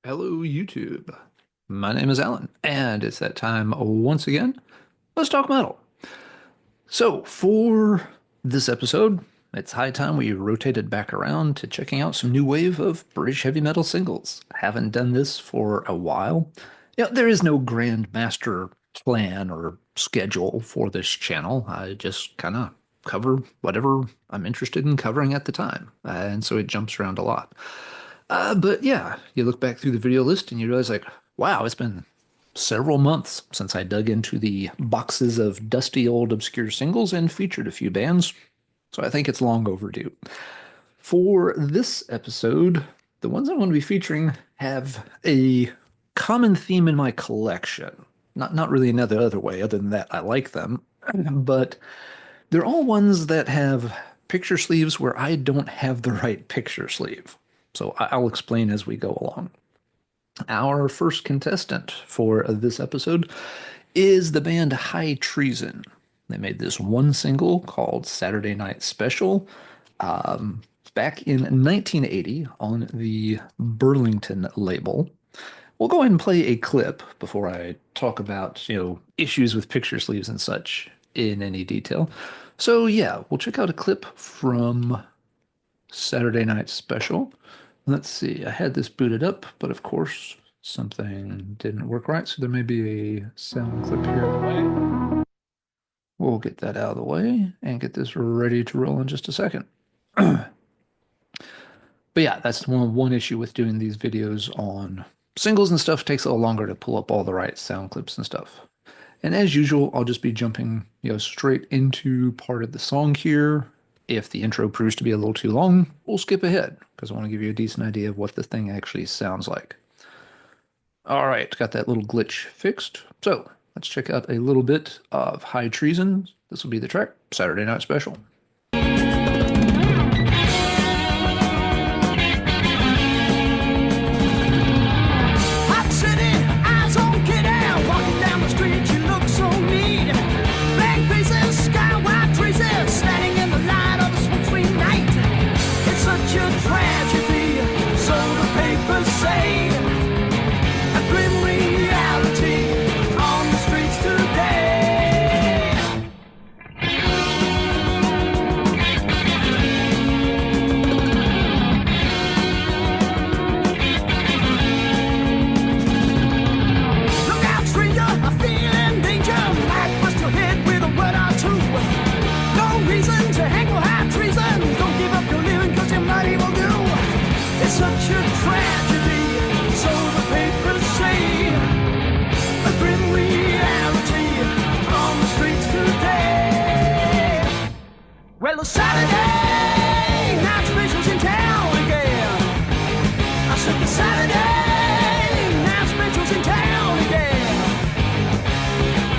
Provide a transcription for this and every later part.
Hello, YouTube. My name is Alan, and it's that time once again. Let's talk metal. So, for this episode, it's high time we rotated back around to checking out some new wave of British heavy metal singles. Haven't done this for a while. There is no grand master plan or schedule for this channel. I just kind of cover whatever I'm interested in covering at the time, and so it jumps around a lot. But yeah, you look back through the video list and you realize, like, wow, it's been several months since I dug into the boxes of dusty old obscure singles and featured a few bands, so I think it's long overdue. For this episode, the ones I'm going to be featuring have a common theme in my collection. Not really another other way, other than that, I like them, but they're all ones that have picture sleeves where I don't have the right picture sleeve. So I'll explain as we go along. Our first contestant for this episode is the band High Treason. They made this one single called Saturday Night Special back in 1980 on the Burlington label. We'll go ahead and play a clip before I talk about, issues with picture sleeves and such in any detail. So yeah, we'll check out a clip from Saturday Night Special. Let's see, I had this booted up, but of course something didn't work right, so there may be a sound clip here. We'll get that out of the way and get this ready to roll in just a second. But yeah, that's one issue with doing these videos on singles and stuff. It takes a little longer to pull up all the right sound clips and stuff. And as usual, I'll just be jumping, straight into part of the song here. If the intro proves to be a little too long, we'll skip ahead because I want to give you a decent idea of what the thing actually sounds like. All right, got that little glitch fixed. So let's check out a little bit of High Treason. This will be the track, Saturday Night Special. Well, Saturday night specials in town again. I said the Saturday night specials in town again.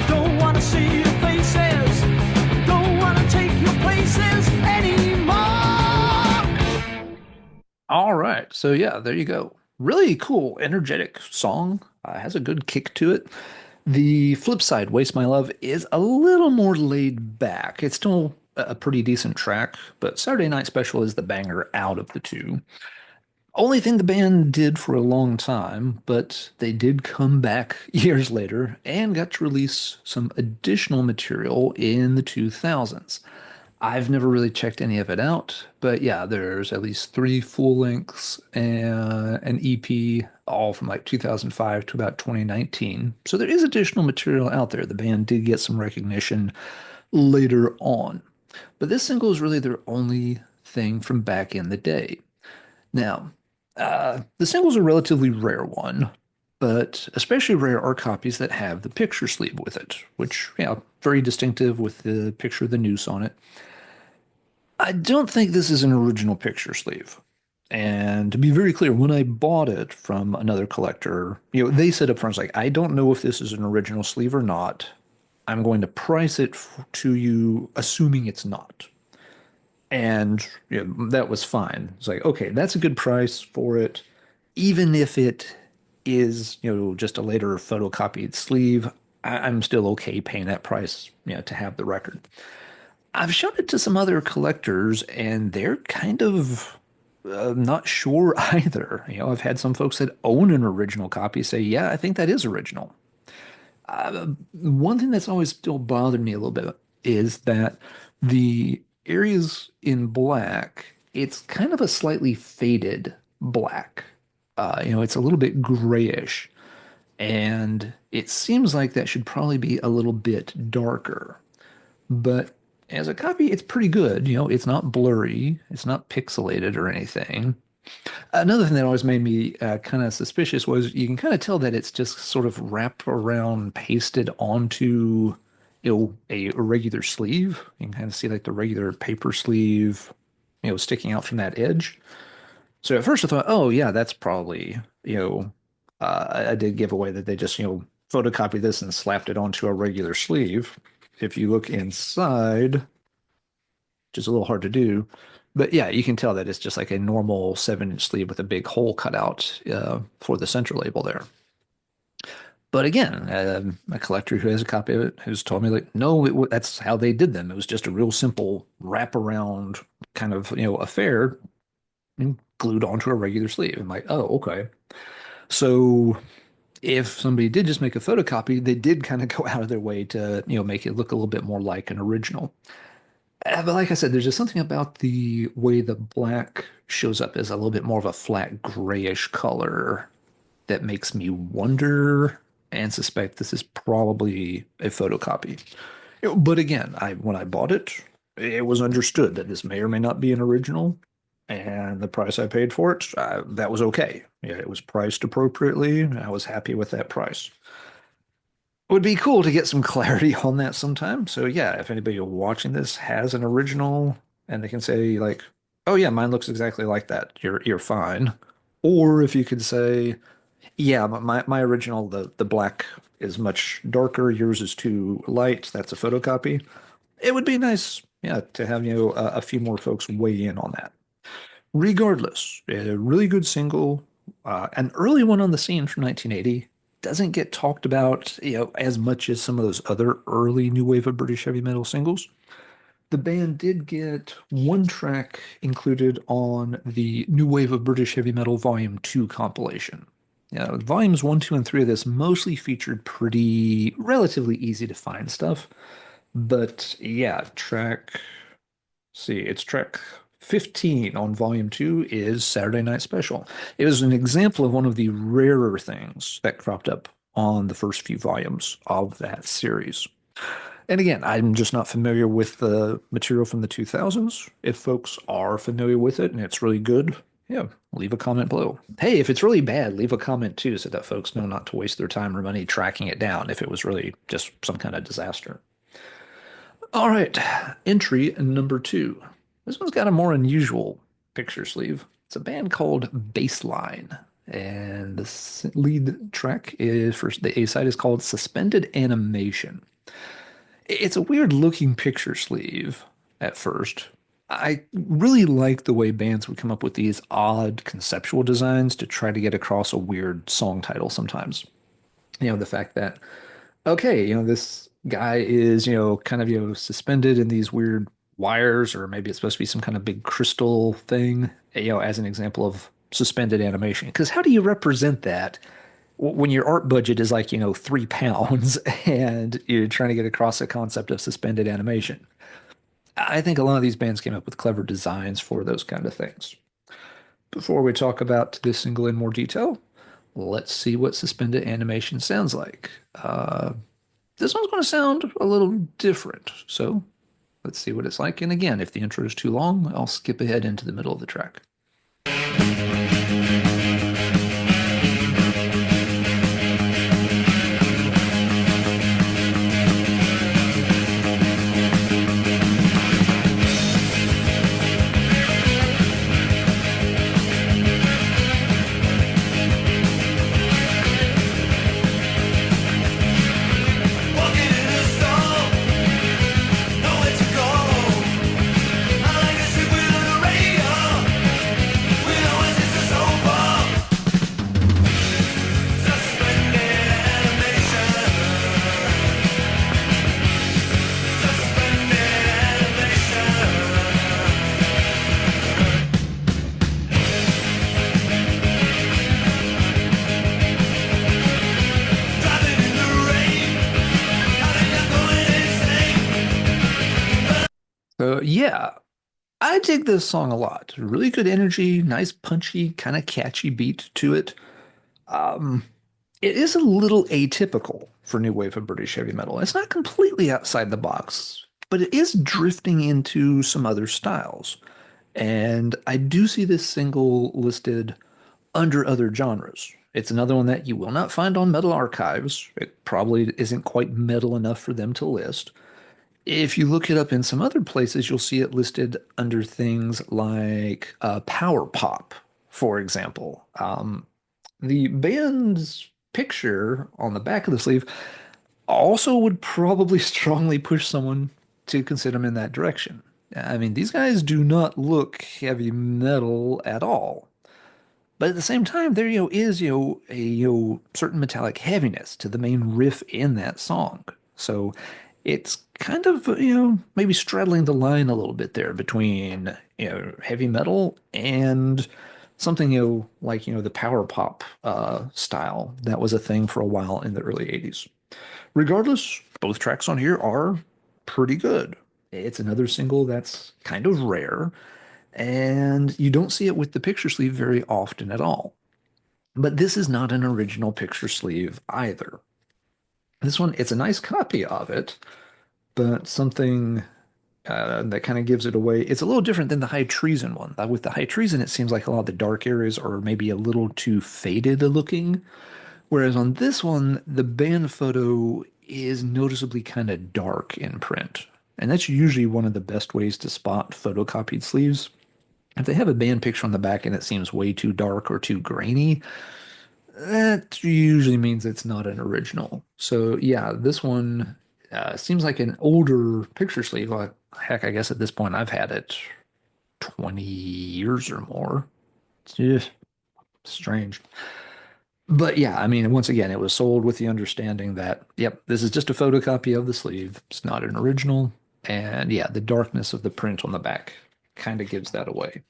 Don't want to see your faces, don't want to take your places anymore. All right, so yeah, there you go. Really cool, energetic song. Has a good kick to it. The flip side, Waste My Love, is a little more laid back. It's still a pretty decent track, but Saturday Night Special is the banger out of the two. Only thing the band did for a long time, but they did come back years later and got to release some additional material in the 2000s. I've never really checked any of it out, but yeah, there's at least three full lengths and an EP, all from like 2005 to about 2019. So there is additional material out there. The band did get some recognition later on. But this single is really their only thing from back in the day. Now, the single's a relatively rare one, but especially rare are copies that have the picture sleeve with it, which, very distinctive with the picture of the noose on it. I don't think this is an original picture sleeve. And to be very clear, when I bought it from another collector, they said up front, like, I don't know if this is an original sleeve or not. I'm going to price it to you assuming it's not. And that was fine. It's like, okay, that's a good price for it. Even if it is, just a later photocopied sleeve, I'm still okay paying that price, to have the record. I've shown it to some other collectors, and they're kind of Not sure either. I've had some folks that own an original copy say, yeah, I think that is original. One thing that's always still bothered me a little bit is that the areas in black, it's kind of a slightly faded black. It's a little bit grayish, and it seems like that should probably be a little bit darker. But as a copy, it's pretty good. It's not blurry, it's not pixelated or anything. Another thing that always made me kind of suspicious was you can kind of tell that it's just sort of wrapped around, pasted onto, a regular sleeve. You can kind of see like the regular paper sleeve, sticking out from that edge. So at first I thought, oh yeah, that's probably, I did give away that they just, photocopied this and slapped it onto a regular sleeve. If you look inside, which is a little hard to do, but yeah, you can tell that it's just like a normal 7-inch sleeve with a big hole cut out for the center label there. But again, a collector who has a copy of it has told me like, no, that's how they did them. It was just a real simple wraparound kind of affair and glued onto a regular sleeve. I'm like, oh, okay. So if somebody did just make a photocopy, they did kind of go out of their way to make it look a little bit more like an original. But like I said, there's just something about the way the black shows up as a little bit more of a flat grayish color that makes me wonder and suspect this is probably a photocopy. But again, I when I bought it, it was understood that this may or may not be an original, and the price I paid for it, that was okay. Yeah, it was priced appropriately. I was happy with that price. It would be cool to get some clarity on that sometime. So yeah, if anybody watching this has an original and they can say like, "Oh yeah, mine looks exactly like that," you're fine. Or if you could say, "Yeah, my original, the black is much darker. Yours is too light. That's a photocopy." It would be nice, yeah, to have a few more folks weigh in on that. Regardless, a really good single, an early one on the scene from 1980. Doesn't get talked about, as much as some of those other early new wave of British heavy metal singles. The band did get one track included on the New Wave of British Heavy Metal Volume 2 compilation. Volumes 1, 2, and 3 of this mostly featured pretty relatively easy to find stuff. But yeah, it's track 15 on volume 2 is Saturday Night Special. It was an example of one of the rarer things that cropped up on the first few volumes of that series. And again, I'm just not familiar with the material from the 2000s. If folks are familiar with it and it's really good, yeah, leave a comment below. Hey, if it's really bad, leave a comment too so that folks know not to waste their time or money tracking it down if it was really just some kind of disaster. All right, entry number 2. This one's got a more unusual picture sleeve. It's a band called Baseline, and the lead track is for the A side is called Suspended Animation. It's a weird looking picture sleeve at first. I really like the way bands would come up with these odd conceptual designs to try to get across a weird song title sometimes. The fact that, okay, this guy is, kind of, suspended in these weird wires, or maybe it's supposed to be some kind of big crystal thing, as an example of suspended animation. Because how do you represent that when your art budget is like, £3 and you're trying to get across the concept of suspended animation? I think a lot of these bands came up with clever designs for those kind of things. Before we talk about this single in more detail, let's see what suspended animation sounds like. This one's going to sound a little different, so let's see what it's like. And again, if the intro is too long, I'll skip ahead into the middle of the track. Walking in a storm, nowhere to go. I like to sit with the radio. Yeah, I dig this song a lot. Really good energy, nice punchy, kind of catchy beat to it. Um, it is a little atypical for new wave of British heavy metal. It's not completely outside the box, but it is drifting into some other styles. And I do see this single listed under other genres. It's another one that you will not find on Metal Archives. It probably isn't quite metal enough for them to list. If you look it up in some other places, you'll see it listed under things like power pop, for example. The band's picture on the back of the sleeve also would probably strongly push someone to consider them in that direction. I mean, these guys do not look heavy metal at all. But at the same time, there is a certain metallic heaviness to the main riff in that song. So it's kind of maybe straddling the line a little bit there between heavy metal and something like the power pop style that was a thing for a while in the early 80s. Regardless, both tracks on here are pretty good. It's another single that's kind of rare, and you don't see it with the picture sleeve very often at all. But this is not an original picture sleeve either. This one, it's a nice copy of it, but something that kind of gives it away. It's a little different than the High Treason one. With the High Treason, it seems like a lot of the dark areas are maybe a little too faded looking. Whereas on this one, the band photo is noticeably kind of dark in print. And that's usually one of the best ways to spot photocopied sleeves. If they have a band picture on the back and it seems way too dark or too grainy, that usually means it's not an original. So yeah, this one seems like an older picture sleeve. Like, heck, I guess at this point I've had it 20 years or more. It's just strange. But yeah, I mean, once again, it was sold with the understanding that, yep, this is just a photocopy of the sleeve. It's not an original. And yeah, the darkness of the print on the back kind of gives that away.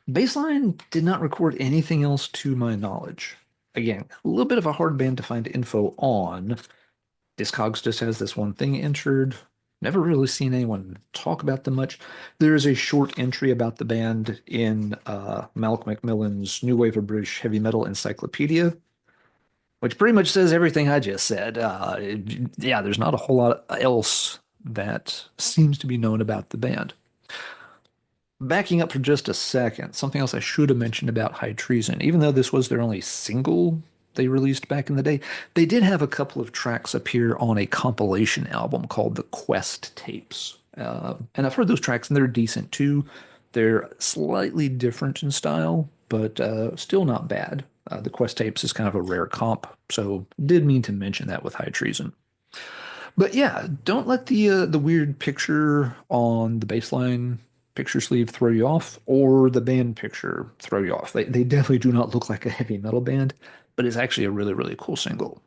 Baseline did not record anything else to my knowledge. Again, a little bit of a hard band to find info on. Discogs just has this one thing entered. Never really seen anyone talk about them much. There is a short entry about the band in Malcolm Macmillan's New Wave of British Heavy Metal Encyclopedia, which pretty much says everything I just said. Yeah, there's not a whole lot else that seems to be known about the band. Backing up for just a second, something else I should have mentioned about High Treason. Even though this was their only single they released back in the day, they did have a couple of tracks appear on a compilation album called the Quest Tapes. And I've heard those tracks, and they're decent too. They're slightly different in style, but still not bad. The Quest Tapes is kind of a rare comp, so did mean to mention that with High Treason. But yeah, don't let the weird picture on the baseline picture sleeve throw you off, or the band picture throw you off. They definitely do not look like a heavy metal band, but it's actually a really, really cool single.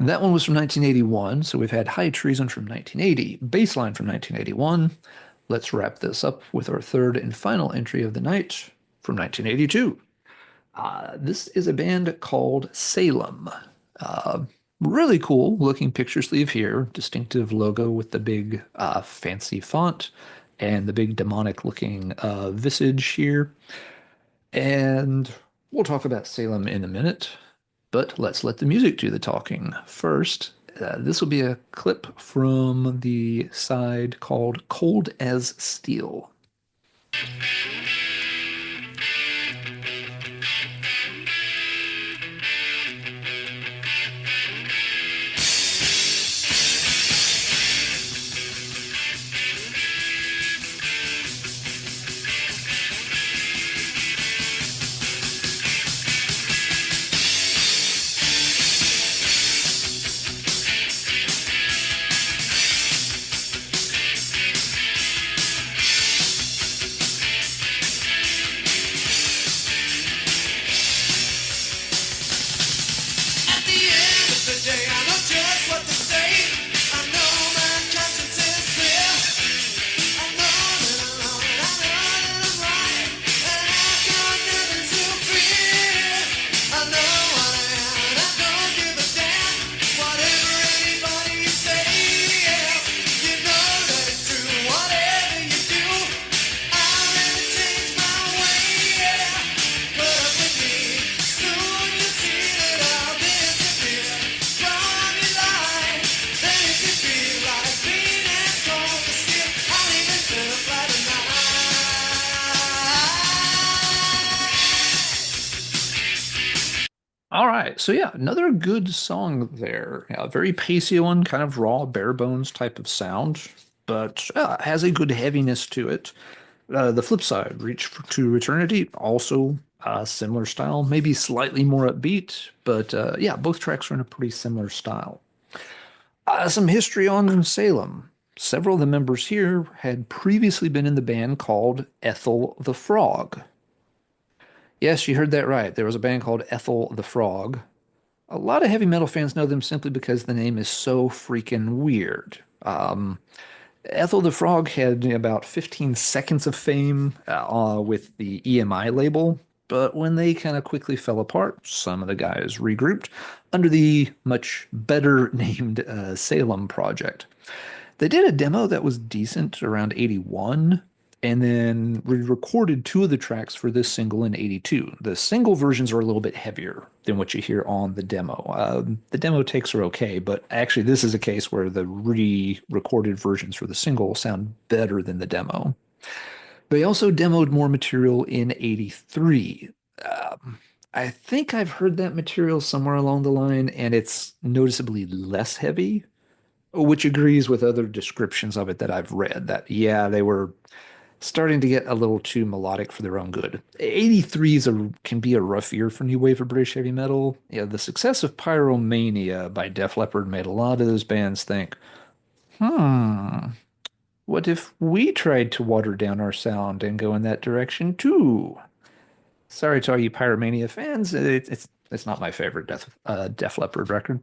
That one was from 1981, so we've had High Treason from 1980, Baseline from 1981. Let's wrap this up with our third and final entry of the night from 1982. This is a band called Salem. Uh, Really cool looking picture sleeve here. Distinctive logo with the big fancy font and the big demonic looking visage here. And we'll talk about Salem in a minute, but let's let the music do the talking. First, this will be a clip from the side called Cold as Steel. At the end of the day, I know just what to say. I know my conscience is clear. I know that I'm wrong, and I know that I'm right. And I've got nothing to fear. I know what I am, and I don't give a damn. Whatever anybody says, you know that it's true. Whatever All right. So yeah, another good song there. Yeah, a very pacey one, kind of raw, bare bones type of sound, but has a good heaviness to it. The flip side, to Eternity, also similar style, maybe slightly more upbeat, but yeah, both tracks are in a pretty similar style. Some history on Salem. Several of the members here had previously been in the band called Ethel the Frog. Yes, you heard that right. There was a band called Ethel the Frog. A lot of heavy metal fans know them simply because the name is so freaking weird. Ethel the Frog had about 15 seconds of fame with the EMI label, but when they kind of quickly fell apart, some of the guys regrouped under the much better named Salem project. They did a demo that was decent around 81, and then we recorded two of the tracks for this single in 82. The single versions are a little bit heavier than what you hear on the demo. The demo takes are okay, but actually, this is a case where the re-recorded versions for the single sound better than the demo. They also demoed more material in 83. I think I've heard that material somewhere along the line, and it's noticeably less heavy, which agrees with other descriptions of it that I've read that, yeah, they were starting to get a little too melodic for their own good. 83 can be a rough year for new wave of British heavy metal. Yeah, the success of Pyromania by Def Leppard made a lot of those bands think, hmm, what if we tried to water down our sound and go in that direction too? Sorry to all you Pyromania fans, it's not my favorite Def Leppard record.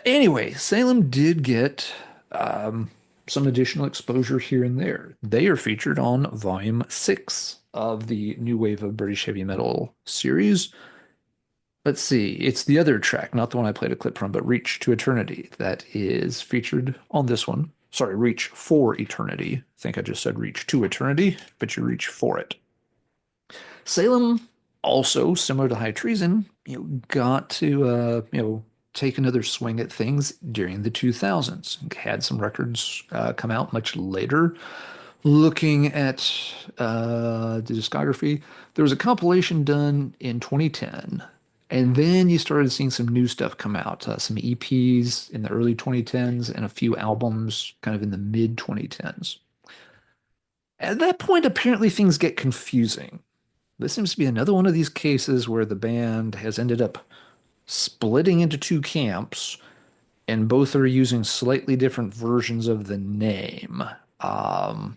Anyway, Salem did get some additional exposure here and there. They are featured on Volume 6 of the New Wave of British Heavy Metal series. Let's see, it's the other track, not the one I played a clip from, but Reach to Eternity, that is featured on this one. Sorry, Reach for Eternity. I think I just said Reach to Eternity, but you reach for it. Salem, also similar to High Treason, got to take another swing at things during the 2000s. Had some records come out much later. Looking at the discography, there was a compilation done in 2010, and then you started seeing some new stuff come out, some EPs in the early 2010s, and a few albums kind of in the mid 2010s. At that point, apparently things get confusing. This seems to be another one of these cases where the band has ended up splitting into two camps, and both are using slightly different versions of the name. Um,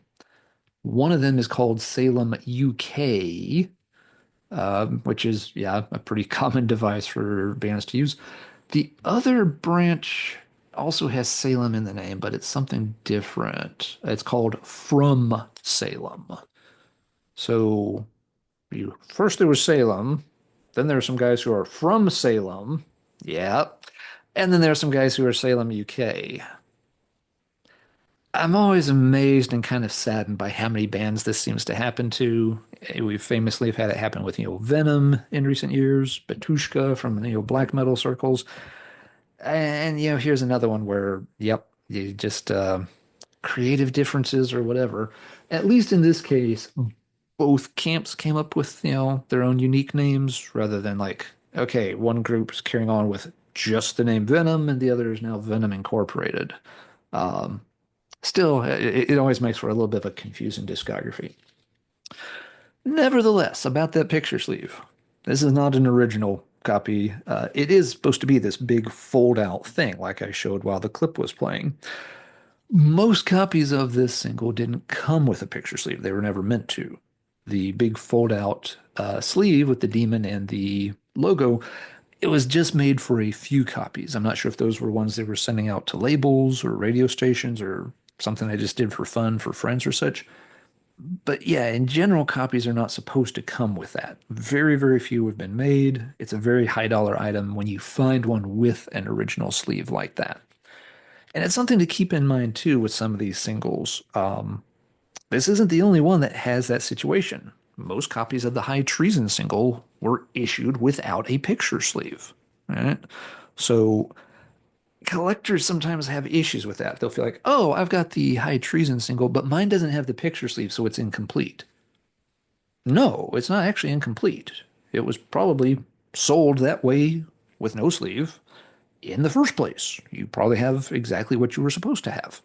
One of them is called Salem UK, which is, yeah, a pretty common device for bands to use. The other branch also has Salem in the name, but it's something different. It's called From Salem. So first there was Salem, then there are some guys who are from Salem, yeah, and then there are some guys who are Salem, UK. I'm always amazed and kind of saddened by how many bands this seems to happen to. We famously have had it happen with, Venom in recent years, Batushka from, black metal circles. And, here's another one where, yep, you just creative differences or whatever. At least in this case, both camps came up with, their own unique names rather than like, okay, one group's carrying on with just the name Venom and the other is now Venom Incorporated. Um, Still, it always makes for a little bit of a confusing discography. Nevertheless, about that picture sleeve, this is not an original copy. It is supposed to be this big fold out thing, like I showed while the clip was playing. Most copies of this single didn't come with a picture sleeve. They were never meant to. The big fold out sleeve with the demon and the logo, it was just made for a few copies. I'm not sure if those were ones they were sending out to labels or radio stations or something they just did for fun for friends or such. But yeah, in general, copies are not supposed to come with that. Very, very few have been made. It's a very high dollar item when you find one with an original sleeve like that. And it's something to keep in mind too with some of these singles. This isn't the only one that has that situation. Most copies of the High Treason single were issued without a picture sleeve, right? So collectors sometimes have issues with that. They'll feel like, oh, I've got the High Treason single, but mine doesn't have the picture sleeve, so it's incomplete. No, it's not actually incomplete. It was probably sold that way with no sleeve in the first place. You probably have exactly what you were supposed to have.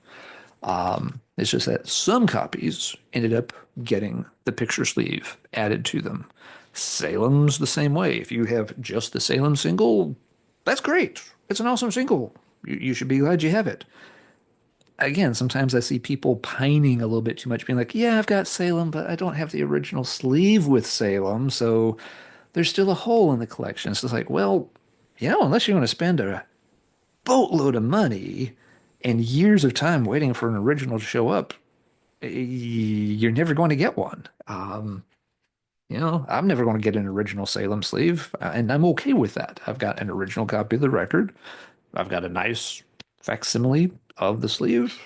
It's just that some copies ended up getting the picture sleeve added to them. Salem's the same way. If you have just the Salem single, that's great. It's an awesome single. You should be glad you have it. Again, sometimes I see people pining a little bit too much, being like, yeah, I've got Salem, but I don't have the original sleeve with Salem, so there's still a hole in the collection. So it's like, well, unless you want to spend a boatload of money and years of time waiting for an original to show up, you're never going to get one. I'm never going to get an original Salem sleeve, and I'm okay with that. I've got an original copy of the record. I've got a nice facsimile of the sleeve.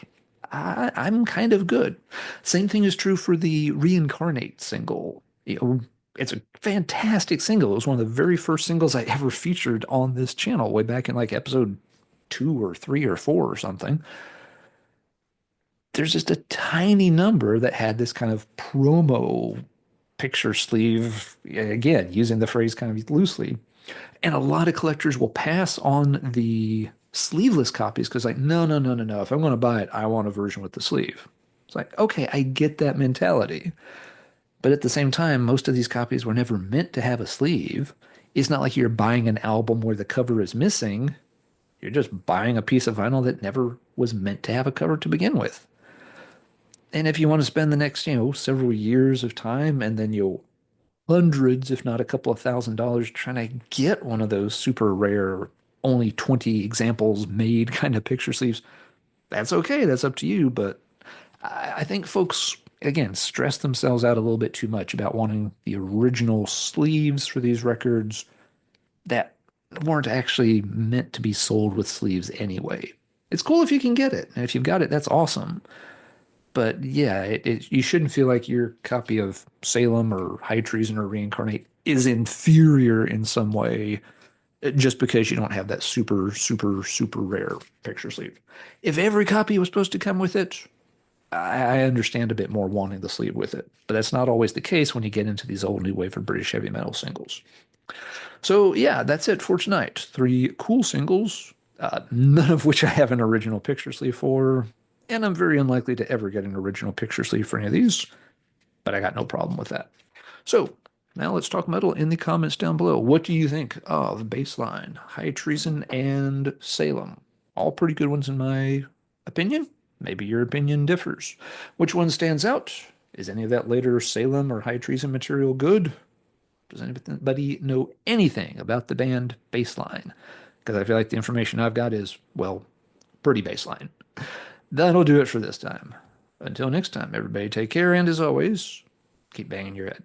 I'm kind of good. Same thing is true for the Reincarnate single. It's a fantastic single. It was one of the very first singles I ever featured on this channel way back in like episode 2 or 3 or 4 or something. There's just a tiny number that had this kind of promo picture sleeve, again, using the phrase kind of loosely. And a lot of collectors will pass on the sleeveless copies because, like, no, no, no, no, no. If I'm going to buy it, I want a version with the sleeve. It's like, okay, I get that mentality. But at the same time, most of these copies were never meant to have a sleeve. It's not like you're buying an album where the cover is missing. You're just buying a piece of vinyl that never was meant to have a cover to begin with. And if you want to spend the next, several years of time and then you'll hundreds, if not a couple of $1,000s trying to get one of those super rare, only 20 examples made kind of picture sleeves, that's okay. That's up to you. But I think folks, again, stress themselves out a little bit too much about wanting the original sleeves for these records that weren't actually meant to be sold with sleeves anyway. It's cool if you can get it. And if you've got it, that's awesome. But yeah, you shouldn't feel like your copy of Salem or High Treason or Reincarnate is inferior in some way just because you don't have that super, super, super rare picture sleeve. If every copy was supposed to come with it, I understand a bit more wanting the sleeve with it. But that's not always the case when you get into these old new wave of British heavy metal singles. So yeah, that's it for tonight. 3 cool singles, none of which I have an original picture sleeve for, and I'm very unlikely to ever get an original picture sleeve for any of these, but I got no problem with that. So now let's talk metal in the comments down below. What do you think of Baseline, High Treason, and Salem? All pretty good ones in my opinion. Maybe your opinion differs. Which one stands out? Is any of that later Salem or High Treason material good? Does anybody know anything about the band Baseline? Because I feel like the information I've got is, well, pretty baseline. That'll do it for this time. Until next time, everybody take care, and as always, keep banging your head.